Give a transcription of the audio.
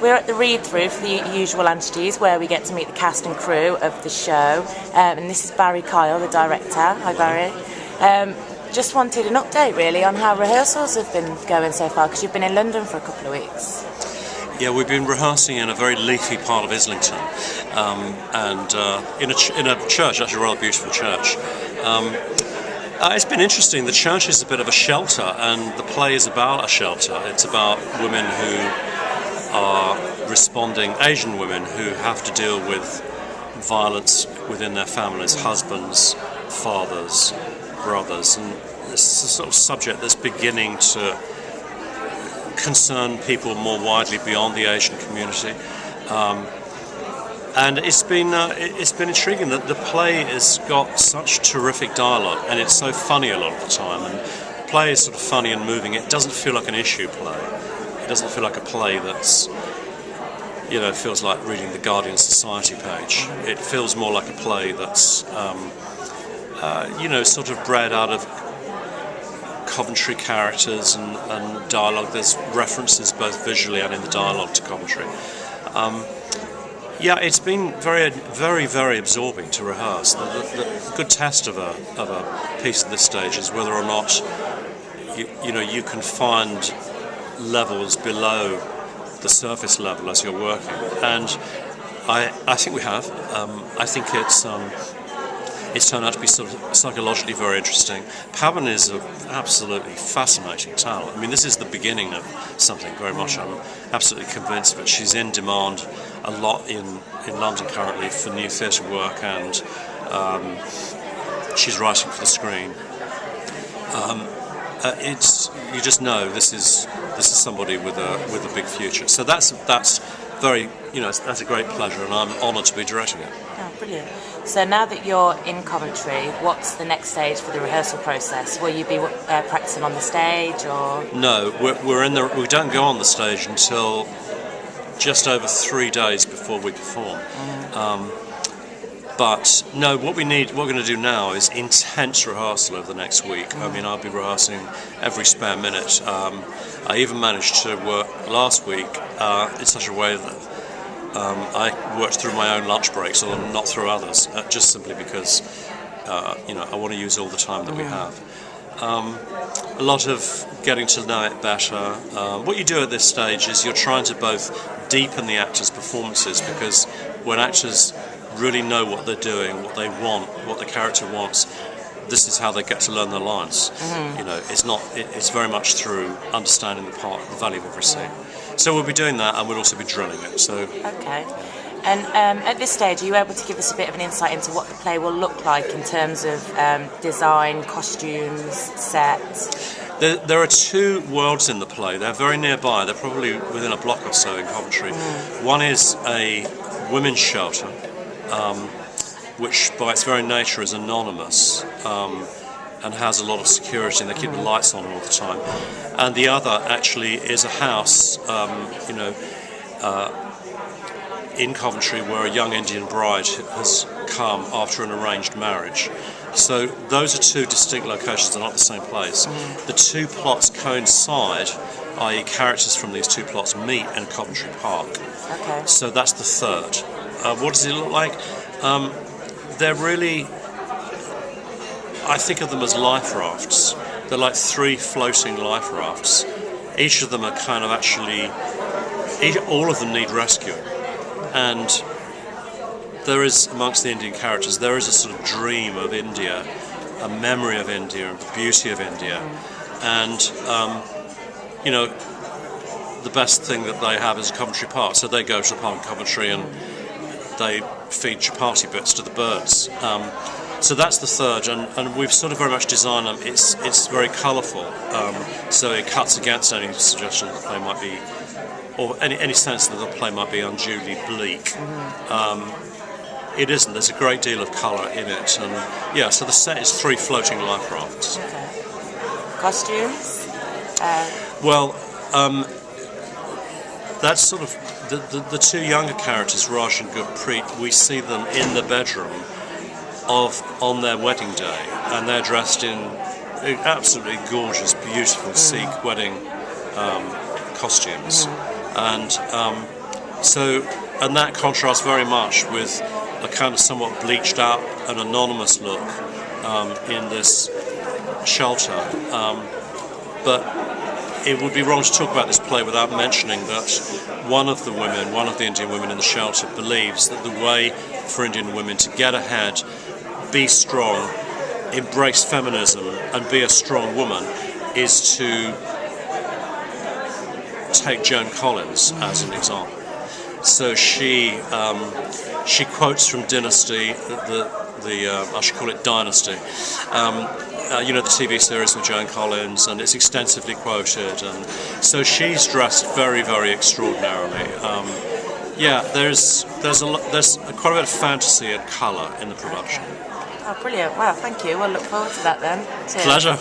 We're at the read-through for the Usual Auntijies, where we get to meet the cast and crew of the show. And this is Barry Kyle, the director. Hi, Barry. Just wanted an update, really, on how rehearsals have been going so far, because you've been in London for a couple of weeks. Yeah, we've been rehearsing in a very leafy part of Islington, and in a church, actually a rather beautiful church. It's been interesting. The church is a bit of a shelter, and the play is about a shelter. It's about women who are responding, Asian women who have to deal with violence within their families, husbands, fathers, brothers, and it's a sort of subject that's beginning to concern people more widely beyond the Asian community. And it's been intriguing that the play has got such terrific dialogue, and it's so funny a lot of the time. And the play is sort of funny and moving. It doesn't feel like an issue play. It doesn't feel like a play that's, feels like reading the Guardian Society page. It feels more like a play that's, sort of bred out of Coventry characters and dialogue. There's references both visually and in the dialogue to Coventry. It's been very, very, very absorbing to rehearse. The good test of a piece at this stage is whether or not you can find levels below the surface level as you're working, and I think we have. I think it's turned out to be sort of psychologically very interesting. Pavan is an absolutely fascinating talent. I mean, this is the beginning of something very much. I'm absolutely convinced of it. She's in demand a lot in London currently for new theatre work, and she's writing for the screen. You just know this is somebody with a big future. So that's very, that's a great pleasure, and I'm honoured to be directing it. Oh, brilliant. So now that you're in Coventry, what's the next stage for the rehearsal process? Will you be practicing on the stage, or...? No, we don't go on the stage until just over 3 days before we perform. But no, what we're going to do now is intense rehearsal over the next week. I mean, I'll be rehearsing every spare minute. I even managed to work last week in such a way that I worked through my own lunch breaks or not through others, just simply because I want to use all the time that we have. A lot of getting to know it better. What you do at this stage is you're trying to both deepen the actors' performances, because when actors really know what they're doing, what they want, what the character wants, this is how they get to learn their lines. It's very much through understanding the part, the value of every scene. So we'll be doing that, and we'll also be drilling it. So okay. And at this stage, are you able to give us a bit of an insight into what the play will look like in terms of design, costumes, sets? There are two worlds in the play. They're very nearby. They're probably within a block or so in Coventry. One is a women's shelter, which by its very nature is anonymous and has a lot of security, and they keep the lights on all the time. And the other actually is a house, in Coventry, where a young Indian bride has come after an arranged marriage. So those are two distinct locations, they're not the same place. The two plots coincide, i.e. characters from these two plots meet in Coventry Park. Okay. So that's the third. What does it look like? They're really, I think of them as life rafts. They're like 3 floating life rafts. Each of them are kind of all of them need rescuing. And there is, amongst the Indian characters, there is a sort of dream of India, a memory of India, and the beauty of India. And, the best thing that they have is a Coventry Park. So they go to the park in Coventry and they feed chapati bits to the birds. So that's the third, and we've sort of very much designed them. It's very colourful, so it cuts against any suggestion that the play might be, or any sense that the play might be unduly bleak. It isn't. There's a great deal of colour in it, and so the set is 3 floating life rafts. Okay. Costumes? That's sort of the 2 younger characters, Raj and Gurpreet. We see them in the bedroom on their wedding day, and they're dressed in absolutely gorgeous, beautiful Sikh wedding costumes. And So, and that contrasts very much with a kind of somewhat bleached out and anonymous look in this shelter. But it would be wrong to talk about this play without mentioning that one of the Indian women in the shelter, believes that the way for Indian women to get ahead, be strong, embrace feminism, and be a strong woman is to take Joan Collins as an example. So she quotes from Dynasty, I should call it Dynasty, the TV series with Joan Collins, and it's extensively quoted, and so she's dressed very, very extraordinarily. There's quite a bit of fantasy and colour in the production. Oh, brilliant! Wow, thank you. We'll look forward to that then. Cheers. Pleasure.